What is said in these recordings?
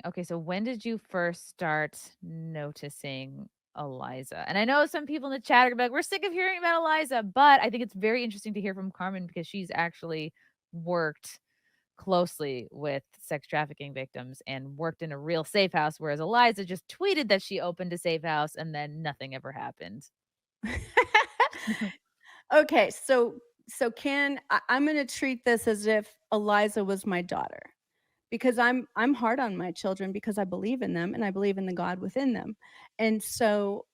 Okay, so when did you first start noticing Eliza? And I know some people in the chat are gonna be like, we're sick of hearing about Eliza, but I think it's very interesting to hear from Carmen because she's actually worked closely with sex trafficking victims and worked in a real safe house, whereas Eliza just tweeted that she opened a safe house and then nothing ever happened. Okay, so I'm going to treat this as if Eliza was my daughter, because I'm hard on my children because I believe in them and I believe in the God within them. And so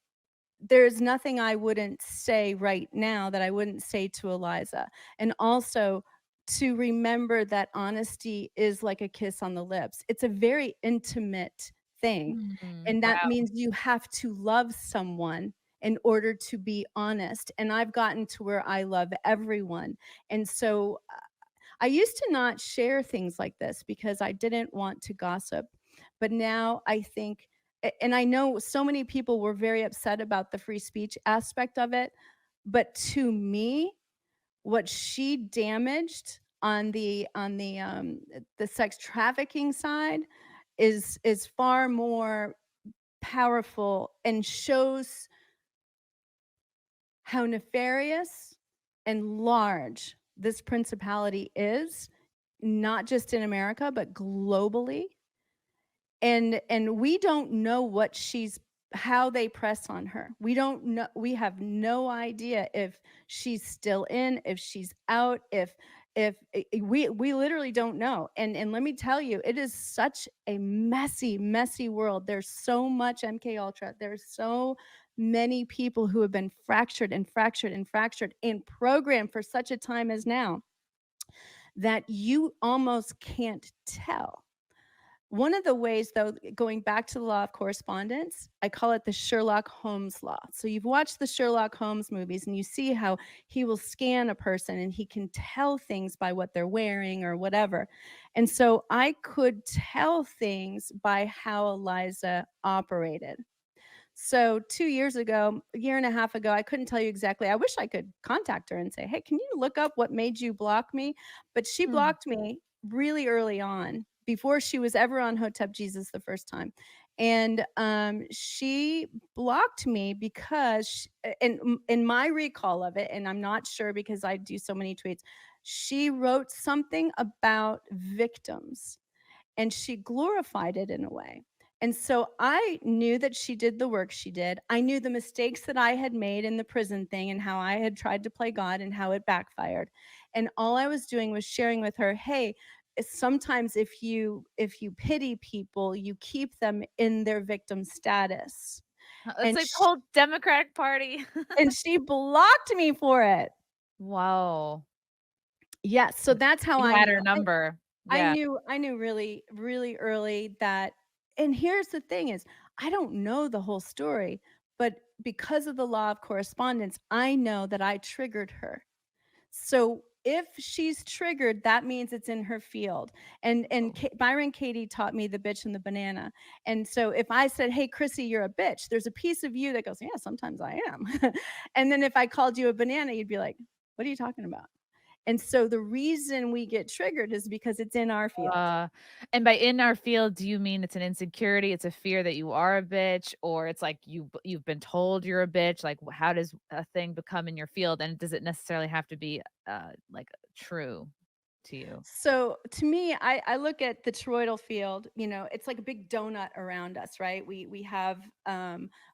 there's nothing I wouldn't say right now that I wouldn't say to Eliza. And also to remember that honesty is like a kiss on the lips. It's a very intimate thing. Mhm. And that Wow. means you have to love someone in order to be honest. And I've gotten to where I love everyone. And so I used to not share things like this because I didn't want to gossip. But now I think, and I know so many people were very upset about the free speech aspect of it. But to me, what she damaged on the sex trafficking side is far more powerful and shows how nefarious and large this principality is, not just in America, but globally. And we don't know what she's how they press on her. We don't know, we have no idea if she's still in, if she's out, if we literally don't know. And let me tell you, it is such a messy world. There's so much MK Ultra. There's so many people who have been fractured and fractured and fractured and programmed for such a time as now that you almost can't tell. One of the ways, though, going back to the law of correspondence, I call it the Sherlock Holmes law. So you've watched the Sherlock Holmes movies and you see how he will scan a person and he can tell things by what they're wearing or whatever. And so I could tell things by how Eliza operated. So 2 years ago, a year and a half ago, I couldn't tell you exactly. I wish I could contact her and say, hey, can you look up what made you block me? But she Hmm. blocked me really early on before she was ever on Hotep Jesus the first time. And she blocked me because, and in my recall of it, and I'm not sure because I do so many tweets, she wrote something about victims and she glorified it in a way. And so I knew that she did the work she did. I knew the mistakes that I had made in the prison thing and how I had tried to play God and how it backfired. And all I was doing was sharing with her, hey, sometimes if you pity people, you keep them in their victim status. It's And like the whole Democratic Party. and she blocked me for it. Wow. Yes, so that's how You I had knew. her number. I Yeah. knew I knew really, really early that, and here's the thing is, I don't know the whole story, but because of the law of correspondence, I know that I triggered her. So if she's triggered, that means it's in her field. And Byron Katie taught me the bitch and the banana. And so if I said, "Hey, Chrissy, you're a bitch," there's a piece of you that goes, "Yeah, sometimes I am." And then if I called you a banana, you'd be like, "What are you talking about?" And so the reason we get triggered is because it's in our field. Uh, and by in our field, do you mean it's an insecurity, it's a fear that you are a bitch, or it's like you've been told you're a bitch? Like, how does a thing become in your field, and does it necessarily have to be, like, true to you? So to me, I look at the toroidal field, it's like a big donut around us, right? We have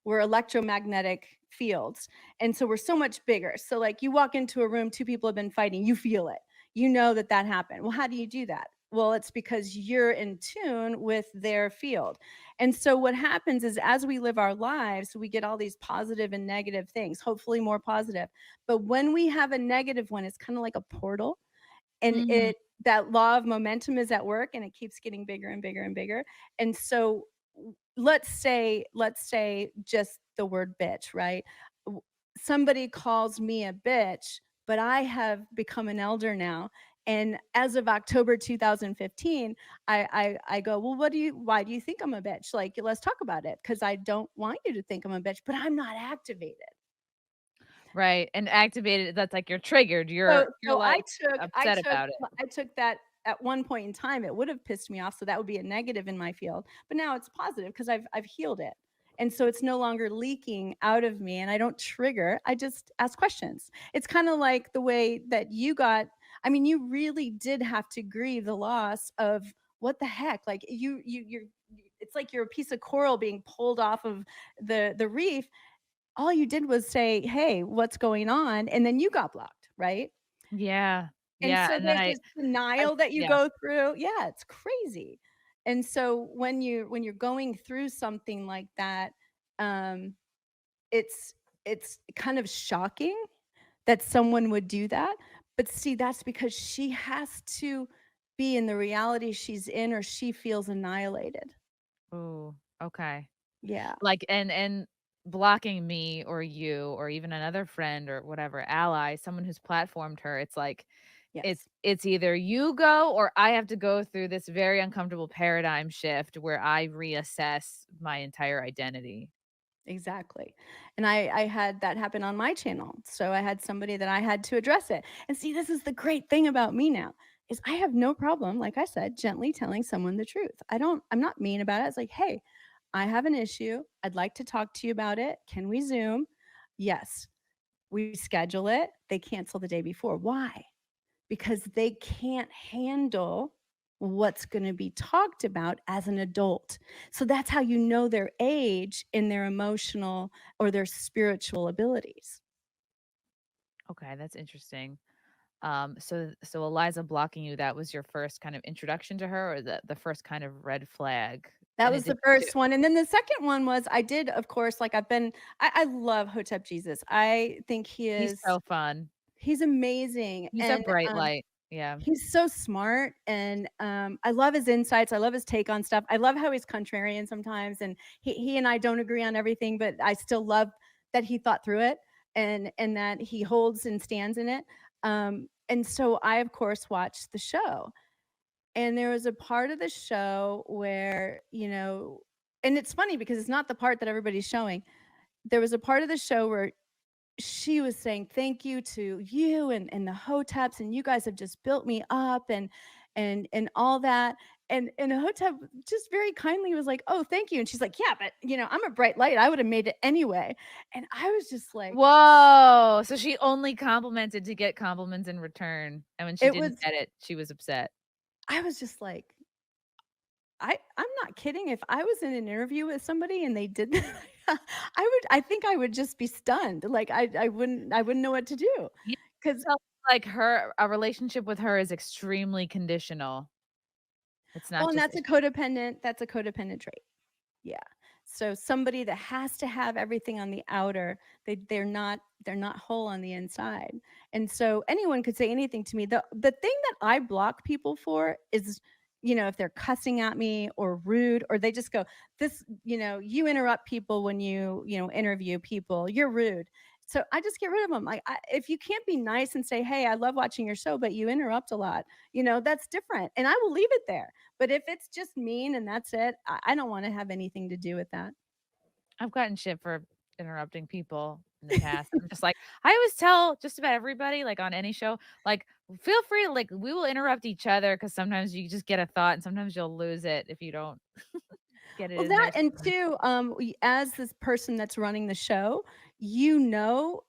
we're electromagnetic fields. And so we're so much bigger. So like you walk into a room, two people have been fighting, you feel it. You know that that happened. Well, how do you do that? Well, it's because you're in tune with their field. And so what happens is as we live our lives, we get all these positive and negative things, hopefully more positive. But when we have a negative one, it's kind of like a portal, and Mhm. it that law of momentum is at work and it keeps getting bigger and bigger and bigger. And so let's say just the word bitch, right? Somebody calls me a bitch, but I have become an elder now. And as of October 2015, I go, well, why do you think I'm a bitch? Like, let's talk about it. Cause I don't want you to think I'm a bitch, but I'm not activated. Right, and activated, that's like you're triggered, So you're, so I like, took I upset took about it. I took that at one point in time it would have pissed me off, so that would be a negative in my field, but now it's positive because I've healed it. And so it's no longer leaking out of me, and I don't trigger, I just ask questions. It's kind of like the way that you got, I mean, you really did have to grieve the loss of, what the heck, like you're, it's like you're a piece of coral being pulled off of the reef. All you did was say, hey, what's going on, and then you got blocked, right? Yeah. And Yeah. so And then there's this I denial that you yeah. go through. Yeah, it's crazy. And so when you're going through something like that, um, it's it's kind of shocking that someone would do that. But see, that's because she has to be in the reality she's in, or she feels annihilated. Ooh, okay. Yeah. Like, and blocking me or you or even another friend or whatever ally, someone who's platformed her, it's like Yes. it's either you go or I have to go through this very uncomfortable paradigm shift where I reassess my entire identity. Exactly. And I had that happen on my channel. So I had somebody that I had to address it. And see, this is the great thing about me now, is I have no problem, like I said, gently telling someone the truth. I'm not mean about it. It's like, hey, I have an issue. I'd like to talk to you about it. Can we Zoom? Yes. We schedule it. They cancel the day before. Why? Because they can't handle what's going to be talked about as an adult. So that's how you know their age in their emotional or their spiritual abilities. Okay, that's interesting. So Eliza blocking you, that was your first kind of introduction to her, or the first kind of red flag That in was the addition to first one. And then the second one was, I did, of course, like I love Hotep Jesus. I think he's so fun. he's amazing. He's a And bright light. Yeah. he's so smart, and I love his insights. I love his take on stuff. I love how he's contrarian sometimes, and he and I don't agree on everything, but I still love that he thought through it, and that he holds and stands in it. And so I, of course, watched the show, and there was a part of the show where, and it's funny because it's not the part that everybody's showing. There was a part of the show where she was saying thank you to you and the hoteps, and you guys have just built me up, and all that. And a hotep just very kindly was like, oh, thank you. And she's like, yeah, but I'm a bright light, I would have made it anyway. And I was just like, Whoa! So she only complimented to get compliments in return, and when she it didn't was get it, she was upset. I was just like, I'm not kidding. If I was in an interview with somebody and they did that, I think I would just be stunned. Like I wouldn't know what to do. You Because felt like her a relationship with her is extremely conditional. It's well, not and just that's a codependent trait. Yeah. So somebody that has to have everything on the outer, they're not whole on the inside. And so anyone could say anything to me. The thing that I block people for is, if they're cussing at me or rude, or they just go, this, you interrupt people when interview people, you're rude. So I just get rid of them. Like, if you can't be nice and say, hey, I love watching your show, but you interrupt a lot, that's different. And I will leave it there. But if it's just mean and that's it, I don't wanna have anything to do with that. I've gotten shit for interrupting people in the past. I'm just like, I always tell just about everybody, like on any show, like, feel free, like, we will interrupt each other because sometimes you just get a thought and sometimes you'll lose it if you don't get it Well, in that there and sooner. two, as this person that's running the show,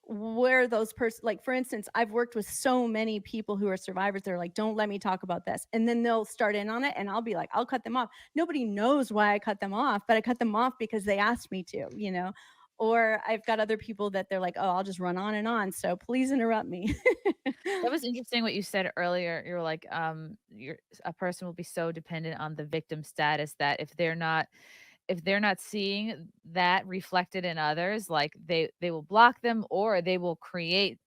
where those like, for instance, I've worked with so many people who are survivors. They're like, "Don't let me talk about this," and then they'll start in on it, and I'll be like, I'll cut them off. Nobody knows why I cut them off, but I cut them off because they asked me to. Or I've got other people that they're like, "Oh, I'll just run on and on, so please interrupt me." That was interesting what you said earlier. You were like, you're a person will be so dependent on the victim status that if they're not seeing that reflected in others, like they will block them or they will create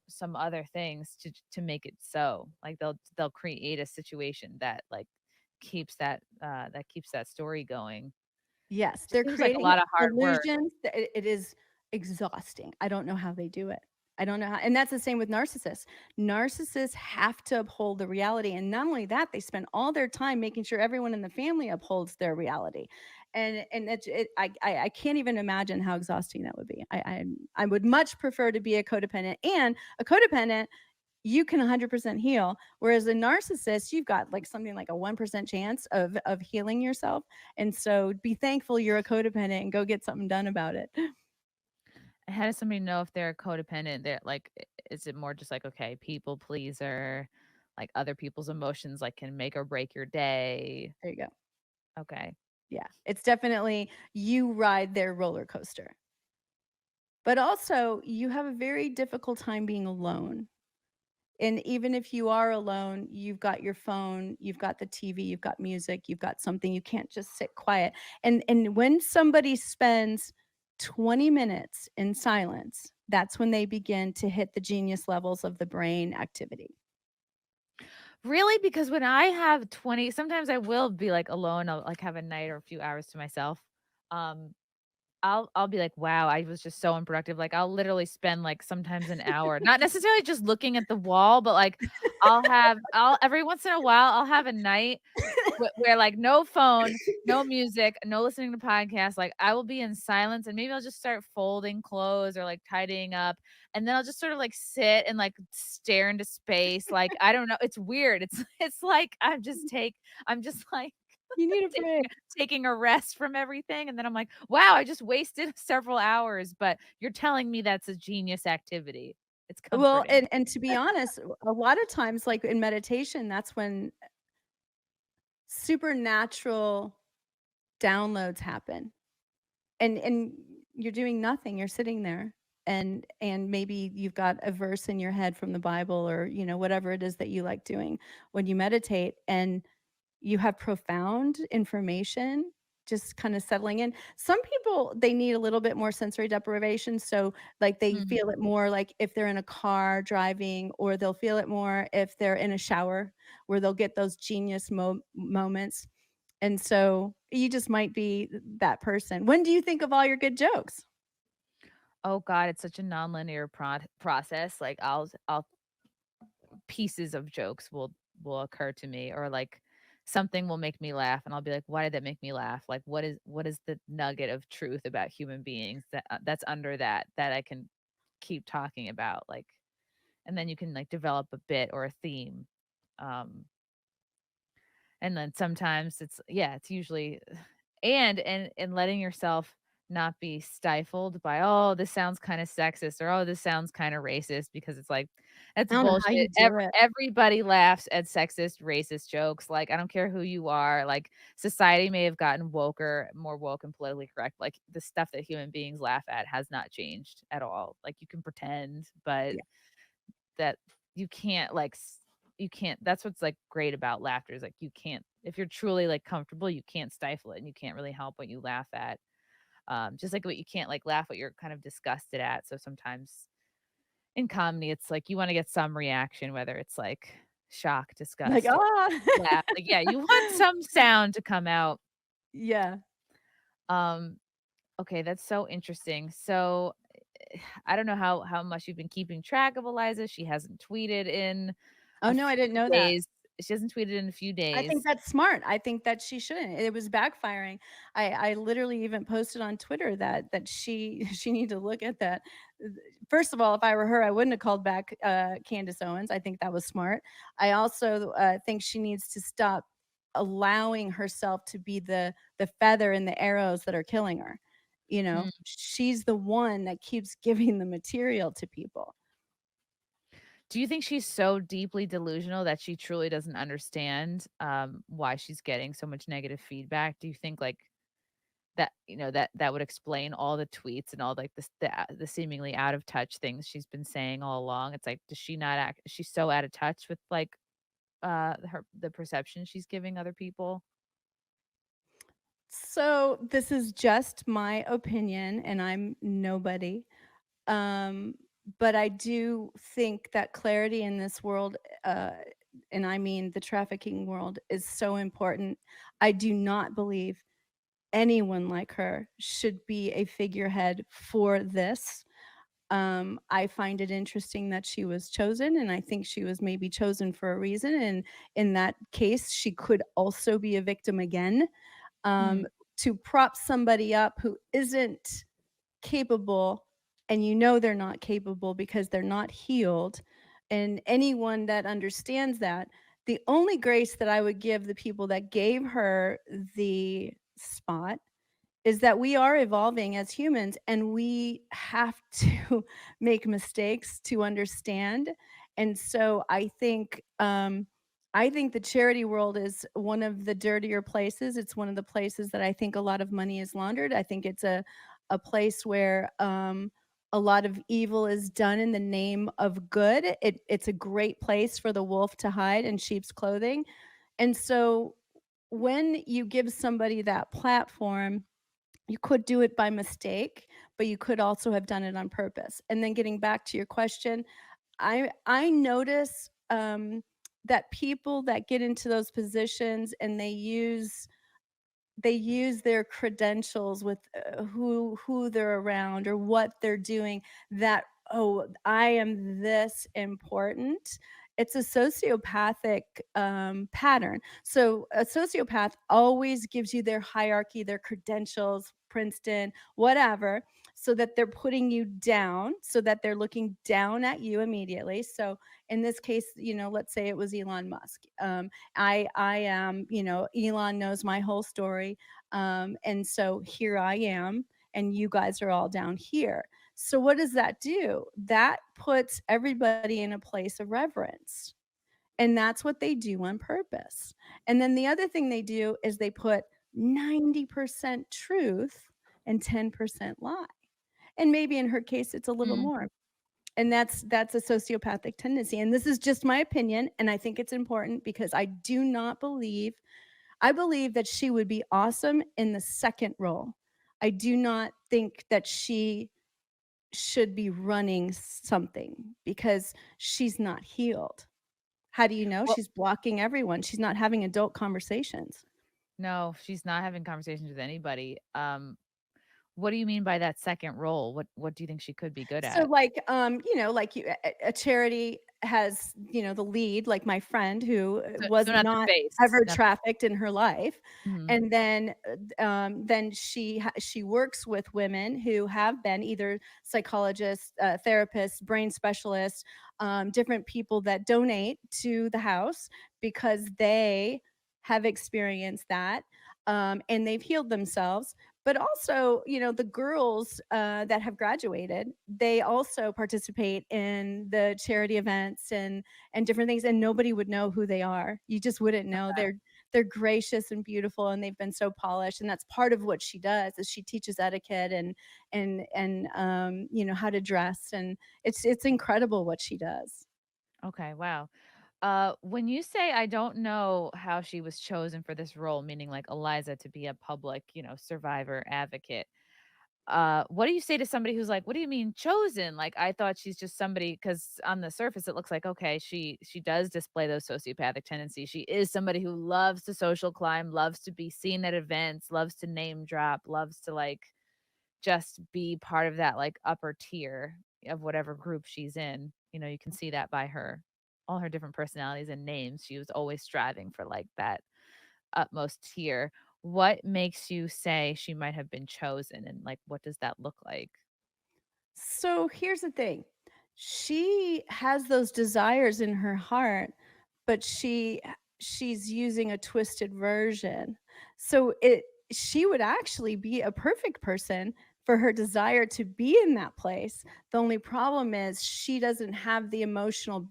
some other things to make it so. Like they'll create a situation that like keeps that story going. Yes, Just they're seems like a creating lot of hard work. illusions that it is exhausting. I don't know how they do it. I don't know how, and that's the same with narcissists. Narcissists have to uphold the reality, and not only that, they spend all their time making sure everyone in the family upholds their reality, and I can't even imagine how exhausting that would be. I would much prefer to be a codependent, and a codependent. you can 100% heal. Whereas a narcissist, you've got like something like a 1% chance of healing yourself. And so be thankful you're a codependent and go get something done about it. How does somebody know if they're codependent? They're like, is it more just like, okay, people pleaser, like other people's emotions, like can make or break your day? There you go. Okay. Yeah. It's definitely you ride their roller coaster. But also, you have a very difficult time being alone. And even if you are alone, you've got your phone, you've got the TV, you've got music, you've got something. You can't just sit quiet. And when somebody spends 20 minutes in silence, that's when they begin to hit the genius levels of the brain activity. Really? Because when I have 20, sometimes I will be like alone. I'll like have a night or a few hours to myself. Um, I'll be like, "Wow, I was just so unproductive." Like, I'll literally spend, like, sometimes an hour, not necessarily just looking at the wall, but, like, I'll every once in a while, I'll have a night where, like, no phone, no music, no listening to podcasts, like, I will be in silence, and maybe I'll just start folding clothes or, like, tidying up, and then I'll just sort of, like, sit and, like, stare into space, like, I don't know, it's weird. It's like I'm just, like, You need a taking break. taking a rest from everything, and then I'm like, "Wow, I just wasted several hours," but you're telling me that's a genius activity. It's Well, comforting. and to be honest, a lot of times, like in meditation, that's when supernatural downloads happen. And you're doing nothing, you're sitting there, and maybe you've got a verse in your head from the Bible, or whatever it is that you like doing when you meditate, and you have profound information just kind of settling in. Some people, they need a little bit more sensory deprivation, so like they Mhm. feel it more like if they're in a car driving, or they'll feel it more if they're in a shower, where they'll get those genius moments. And so you just might be that person. When do you think of all your good jokes? Oh god, it's such a nonlinear process, like, I'll pieces of jokes will occur to me, or, like, something will make me laugh, and I'll be like, "Why did that make me laugh?" Like, what is the nugget of truth about human beings that's under that I can keep talking about, like, and then you can, like, develop a bit or a theme. Um, and then sometimes it's usually and letting yourself not be stifled by, "Oh, this sounds kinda sexist," or, "Oh, this sounds kinda racist," because it's like, that's I don't know how you bullshit. do it. Everybody laughs at sexist, racist jokes, like, I don't care who you are, like, society may have gotten woker, more woke and politically correct, like, the stuff that human beings laugh at has not changed at all. Like, you can pretend, but Yeah. that you can't, like, you can't that's what's, like, great about laughter is, like, you can't if you're truly, like, comfortable, you can't stifle it, and you can't really help what you laugh at. Just like what you can't, like, laugh what you're kind of disgusted at, so sometimes in comedy, it's like you wanna get some reaction, whether it's, like, shock, Like, disgust, or "Ah." laugh. Like, yeah, you want some sound to come out. Yeah. Um, okay, that's so interesting. So, I don't know how much you've been keeping track of Eliza. She hasn't tweeted in Oh, a no, I few didn't know that. days. She hasn't tweeted in a few I think days. that's smart. I think that she shouldn't. It was backfiring. I literally even posted on Twitter that she she need to look at that. First of all, if I were her, I wouldn't have called back Candace Owens. I think that was smart. I also think she needs to stop allowing herself to be the feather in the arrows that are killing her. Mm. She's the one that keeps giving the material to people. Do you think she's so deeply delusional that she truly doesn't understand, why she's getting so much negative feedback? Do you think, like, that would explain all the tweets and all, like, the seemingly out of touch things she's been saying all along? It's like, does she not act is she so out of touch with, like, the perception she's giving other people? So this is just my opinion, and I'm nobody. Um, but I do think that clarity in this world, uh, and I mean the trafficking world, is so important. I do not believe anyone like her should be a figurehead for this. I find it interesting that she was chosen, and I think she was maybe chosen for a reason. And in that case, she could also be a victim again. Mm. Um, to prop somebody up who isn't capable, and they're not capable because they're not healed, And anyone that understands that, the only grace that I would give the people that gave her the spot is that we are evolving as humans and we have to make mistakes to understand. And so I think the charity world is one of the dirtier places. It's one of the places that I think a lot of money is laundered. I think it's a place where a lot of evil is done in the name of good. It's a great place for the wolf to hide in sheep's clothing. And so when you give somebody that platform, you could do it by mistake, but you could also have done it on purpose. And then getting back to your question, I notice that people that get into those positions and they use their credentials with who they're around or what they're doing, that, oh, I am this important. It's a sociopathic pattern. So a sociopath always gives you their hierarchy, their credentials, Princeton, whatever, so that they're putting you down, so that they're looking down at you immediately. So in this case, let's say it was Elon Musk. I am, Elon knows my whole story. And so here I am, and you guys are all down here. So what does that do? That puts everybody in a place of reverence. And that's what they do on purpose. And then the other thing they do is they put 90% truth and 10% lie. And maybe in her case, it's a little Mm. more. And that's a sociopathic tendency. And this is just my opinion. And I think it's important because I do not believe, I believe that she would be awesome in the second role. I do not think that she should be running something because she's not healed. How do you know? Well, She's blocking everyone. She's not having adult conversations. no, she's not having conversations with anybody. What do you mean by that second role? What do you think she could be good So at? like, like a charity has, the lead, like my friend who So was not the not face, ever not the trafficked in her life. mhm. And then she works with women who have been either psychologists, therapists, brain specialists, different people that donate to the house because they have experienced that, and they've healed themselves. But also, the girls that have graduated, they also participate in the charity events and different things, and nobody would know who they are. You just wouldn't know. They're gracious and beautiful, and they've been so polished, and that's part of what she does is she teaches etiquette and how to dress, and it's incredible what she does. Okay, wow. When you say I don't know how she was chosen for this role, meaning like Eliza to be a public, survivor advocate, what do you say to somebody who's like, "What do you mean chosen?" Like, I thought she's just somebody because on the surface it looks like, okay, she does display those sociopathic tendencies. She is somebody who loves to social climb, loves to be seen at events, loves to name drop, loves to like just be part of that like upper tier of whatever group she's in. You can see that by her all her different personalities and names. She was always striving for like that utmost tier. What makes you say she might have been chosen and like what does that look like? So here's the thing. She has those desires in her heart, but she's using a twisted version. So it she would actually be a perfect person for her desire to be in that place. The only problem is she doesn't have the emotional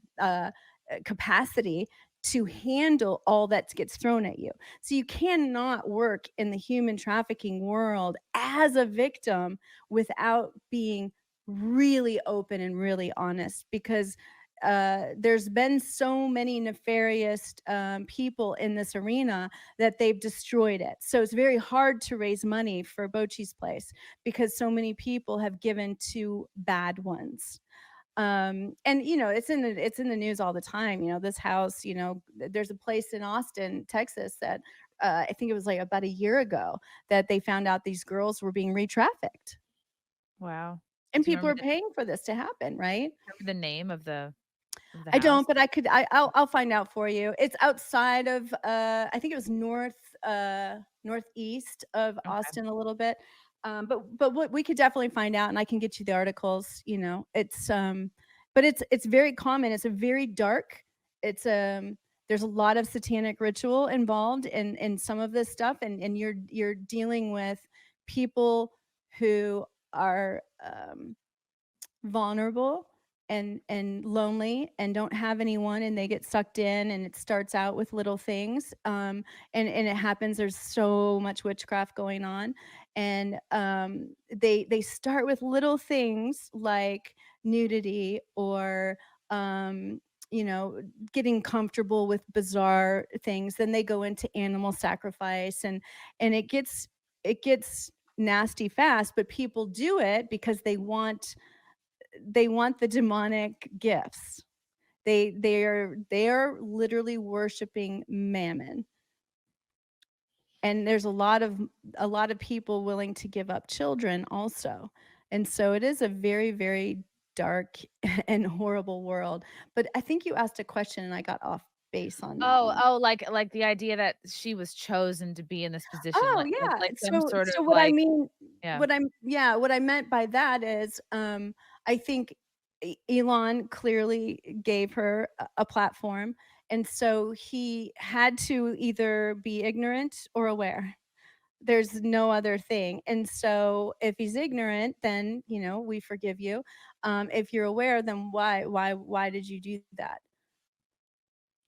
capacity to handle all that gets thrown at you. So you cannot work in the human trafficking world as a victim without being really open and really honest because there's been so many nefarious people in this arena that they've destroyed it. So it's very hard to raise money for Bochi's place because so many people have given to bad ones. And it's in the news all the time. This house, there's a place in Austin, Texas that I think it was like about a year ago that they found out these girls were being re-trafficked, Wow. and Do you people are paying for this to happen, right? remember the name of the I house? don't, but I'll find out for you. It's outside of I think it was northeast of Okay. Austin a little bit. But what we could definitely find out, and I can get you the articles. It's but it's very common. It's a very dark. It's there's a lot of satanic ritual involved in some of this stuff, and you're dealing with people who are vulnerable and lonely and don't have anyone, and they get sucked in, and it starts out with little things, and it happens. There's so much witchcraft going on, and they start with little things like nudity or you know, getting comfortable with bizarre things. Then they go into animal sacrifice, and it gets nasty fast, but people do it because they want the demonic gifts. They are literally worshiping mammon. And there's a lot of people willing to give up children also. And so it is a very, very dark and horrible world. But I think you asked a question and I got off base on that Oh, one. oh, like the idea that she was chosen to be in this position, Oh, like yeah. like some So sort of so what I like mean yeah. what I'm yeah, what I meant by that is, I think Elon clearly gave her a platform, and so he had to either be ignorant or aware. There's no other thing, and so if he's ignorant, then, we forgive you. If you're aware, then why did you do that?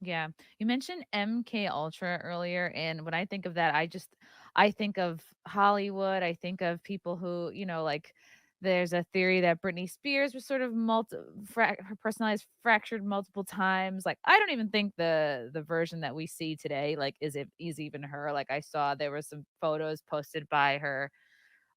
Yeah. You mentioned MK Ultra earlier, and when I think of that, I think of Hollywood. I think of people who, like there's a theory that Britney Spears was sort of her personality is fractured multiple times. Like I don't even think the version that we see today like is even her. Like I saw there were some photos posted by her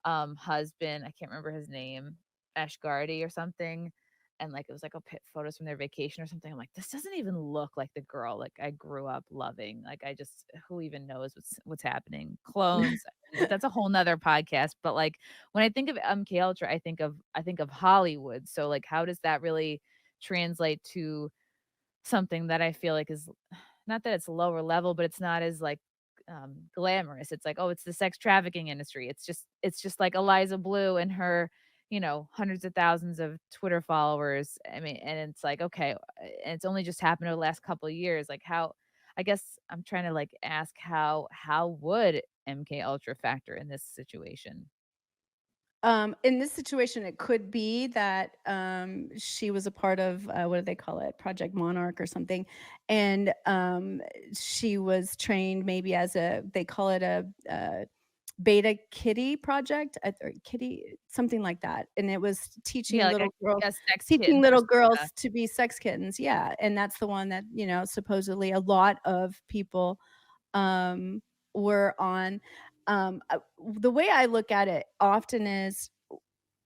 husband, I can't remember his name, Ashgardy or something. And like it was like photos from their vacation or something. I'm like, this doesn't even look like the girl like I grew up loving. Like I just who even knows what's happening? Clones. That's a whole nother podcast. But like when I think of MK Ultra, I think of Hollywood. So like how does that really translate to something that I feel like is not that it's lower level, but it's not as like glamorous. It's like, oh, it's the sex trafficking industry. It's just like Eliza Bleu and her, hundreds of thousands of Twitter followers. I mean, and it's like, okay, and it's only just happened over the last couple of years. Like how I guess I'm trying to like ask how would MK Ultra factor in this situation? In this situation, it could be that she was a part of what do they call it, Project Monarch or something, and she was trained maybe as they call it a beta kitty project, or kitty something like that, and it was Yeah, teaching like little girls I guess sex kitten persona. to be sex kittens. Yeah, and that's the one that supposedly a lot of people um, were on. The way I look at it often is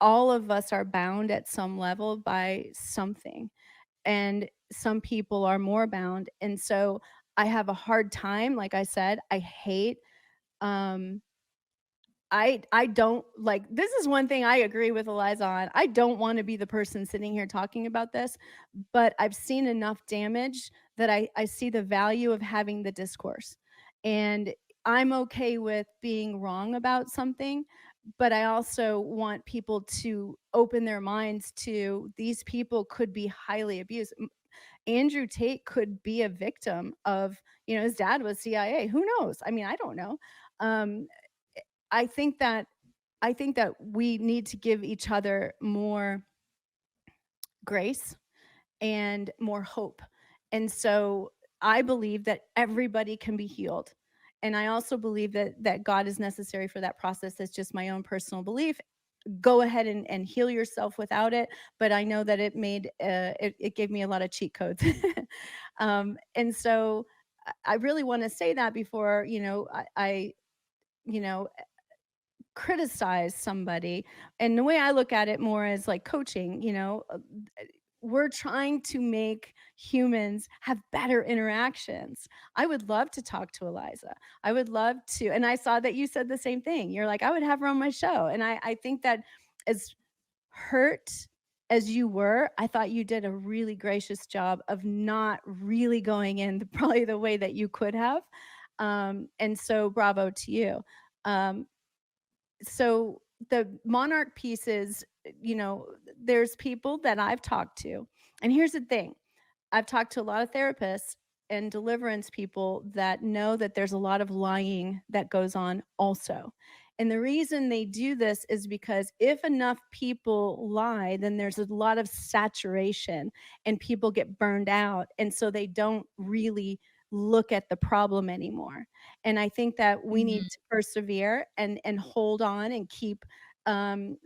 all of us are bound at some level by something, and some people are more bound. And so I have a hard time, like I said, I hate um I don't like, this is one thing I agree with Eliza on. I don't want to be the person sitting here talking about this, but I've seen enough damage that I see the value of having the discourse. And I'm okay with being wrong about something, but I also want people to open their minds to these people could be highly abused. Andrew Tate could be a victim of, his dad was CIA. Who knows? I mean, I don't know. Um, I think that we need to give each other more grace and more hope. And so I believe that everybody can be healed. And I also believe that God is necessary for that process. That's just my own personal belief. Go ahead and heal yourself without it. But I know that it gave me a lot of cheat codes. And so I really want to say that before, I you know criticize somebody. And the way I look at it more as like coaching, we're trying to make humans have better interactions. I would love to talk to Eliza. I would love to. And I saw that you said the same thing. You're like, I would have her on my show. And I think that as hurt as you were, I thought you did a really gracious job of not really going in probably the way that you could have. And so bravo to you. Um, so the monarch pieces, there's people that I've talked to And here's the thing, I've talked to a lot of therapists and deliverance people that know that there's a lot of lying that goes on also. And the reason they do this is because if enough people lie, then there's a lot of saturation and people get burned out. And so they don't really look at the problem anymore. And I think that we need Mhm. to persevere and hold on and keep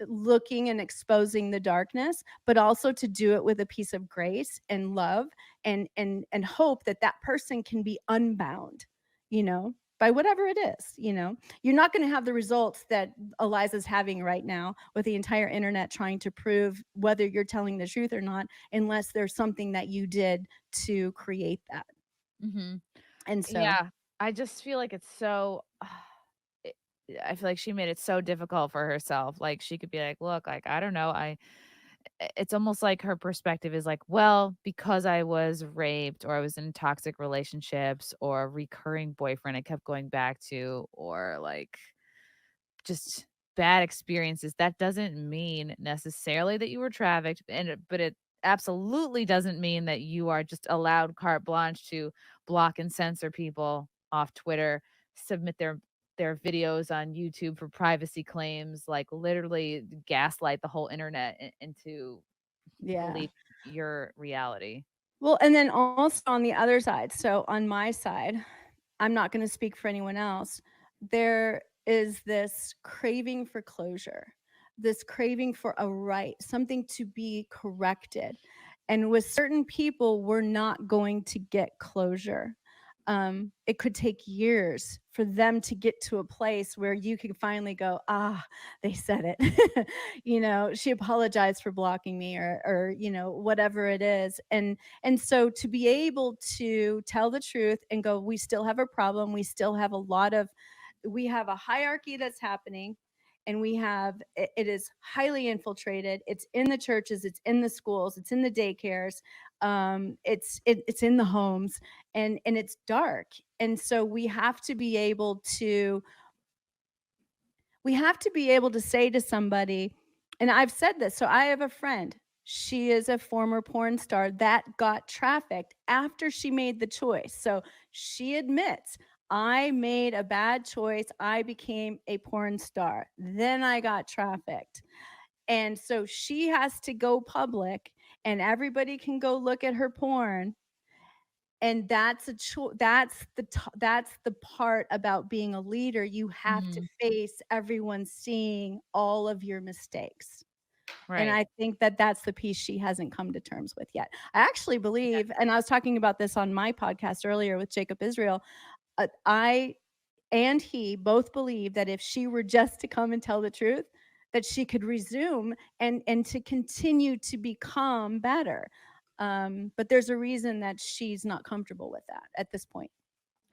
looking and exposing the darkness, but also to do it with a piece of grace and love and hope that that person can be unbound, you know, by whatever it is. You know, you're not going to have the results that Eliza's having right now with the entire internet trying to prove whether you're telling the truth or not, unless there's something that you did to create that. Mhm. And so, Yeah, I just feel like it's so it I feel like she made it so difficult for herself. Like, she could be like, "Look, like, I don't know, it's almost like her perspective is like, well, because I was raped or I was in toxic relationships or a recurring boyfriend I kept going back to or like just bad experiences, that doesn't mean necessarily that you were trafficked, but it absolutely doesn't mean that you are just allowed carte blanche to block and censor people off Twitter, submit their videos on YouTube for privacy claims, like literally gaslight the whole internet into yeah. believe your reality." Well, and then also on the other side, so on my side, I'm not going to speak for anyone else. There is this craving for closure, this craving for a right, something to be corrected. And with certain people, we're not going to get closure. It could take years for them to get to a place where you can finally go, ah, they said it. You know, she apologized for blocking me, or you know, whatever it is. And so to be able to tell the truth and go, we still have a problem, we still have a lot of, we have a hierarchy that's happening, and we have it is highly infiltrated, it's in the churches, it's in the schools, it's in the daycares, it's in the homes, and it's dark. And so we have to be able to say to somebody, and I've said this. So I have a friend. She is a former porn star that got trafficked after she made the choice. So she admits, I made a bad choice. I became a porn star. Then I got trafficked. And so she has to go public and everybody can go look at her porn, and that's the part about being a leader. You have to Mhm. face everyone seeing all of your mistakes. And Right. I think that that's the piece she hasn't come to terms with yet. I actually Yeah. believe, and I was talking about this on my podcast earlier with Jacob Israel, I and he both believe that if she were just to come and tell the truth, that she could resume and to continue to become better. But there's a reason that she's not comfortable with that at this point.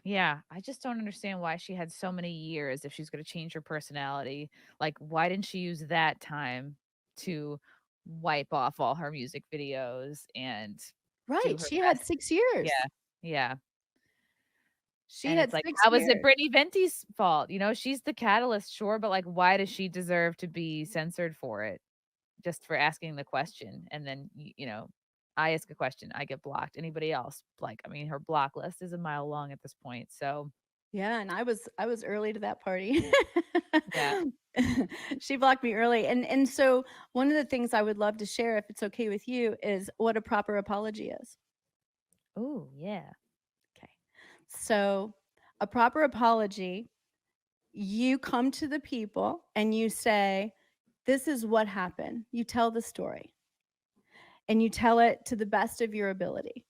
Yeah, I just don't understand why she had so many years if she's gonna change her personality. Like, why didn't she use that time to wipe off all her music videos and do Right. her She had best? 6 years. Yeah, yeah, She and it's had like, six how is it years. Brittany Venti's fault? You know, she's the catalyst, sure, but, like, why does she deserve to be censored for it? Just for asking the question, and then, I ask a question, I get blocked. Anybody else, like, I mean, her block list is a mile long at this point, so Yeah, and I was early to that party. yeah. She blocked me early. And so one of the things I would love to share, if it's okay with you, is what a proper apology is. Oh, yeah. Okay. So a proper apology, you come to the people and you say, this is what happened. You tell the story and you tell it to the best of your ability.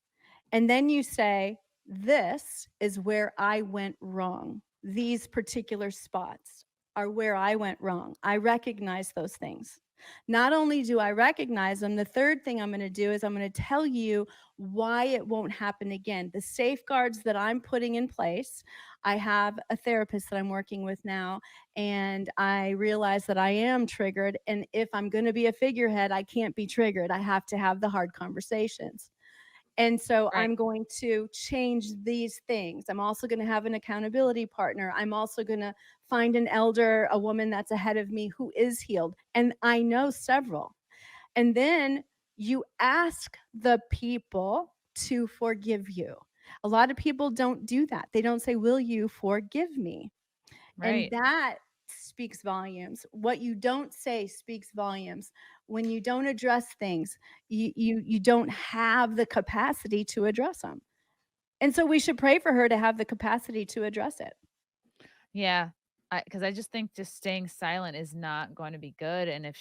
And then you say, this is where I went wrong. These particular spots are where I went wrong. I recognize those things. Not only do I recognize them, the third thing I'm going to do is I'm going to tell you why it won't happen again. The safeguards that I'm putting in place. I have a therapist that I'm working with now, and I realize that I am triggered. And if I'm going to be a figurehead, I can't be triggered. I have to have the hard conversations. And so Right. I'm going to change these things. I'm also going to have an accountability partner. I'm also going to find an elder, a woman that's ahead of me who is healed. And I know several. And then You ask the people to forgive you. A lot of people don't do that. They don't say, will you forgive me? And Right. that speaks volumes. What you don't say speaks volumes. When you don't address things, you don't have the capacity to address them. And so we should pray for her to have the capacity to address it. Yeah. Because I just think just staying silent is not going to be good. And if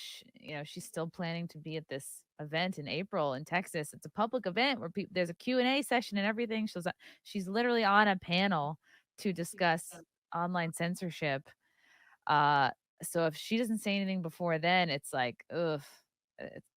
she's still planning to be at this event in April in Texas, it's a public event where there's a Q&A session and everything. She's literally on a panel to discuss online censorship. So if she doesn't say anything before then, it's like, ugh.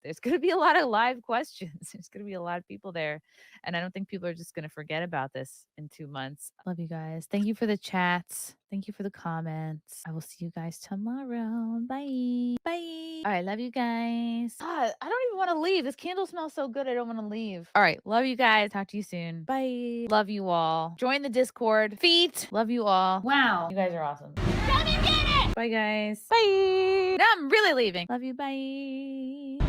There's going to be a lot of live questions. There's going to be a lot of people there. And I don't think people are just going to forget about this in 2 months. I love you guys. Thank you for the chats. Thank you for the comments. I will see you guys tomorrow. Bye. Bye. All right. Love you guys. God, I don't even want to leave. This candle smells so good. I don't want to leave. All right. Love you guys. Talk to you soon. Bye. Love you all. Join the Discord. Feet. Love you all. Wow. You guys are awesome. Come and get it. Bye, guys. Bye. Now I'm really leaving. Love you. Bye.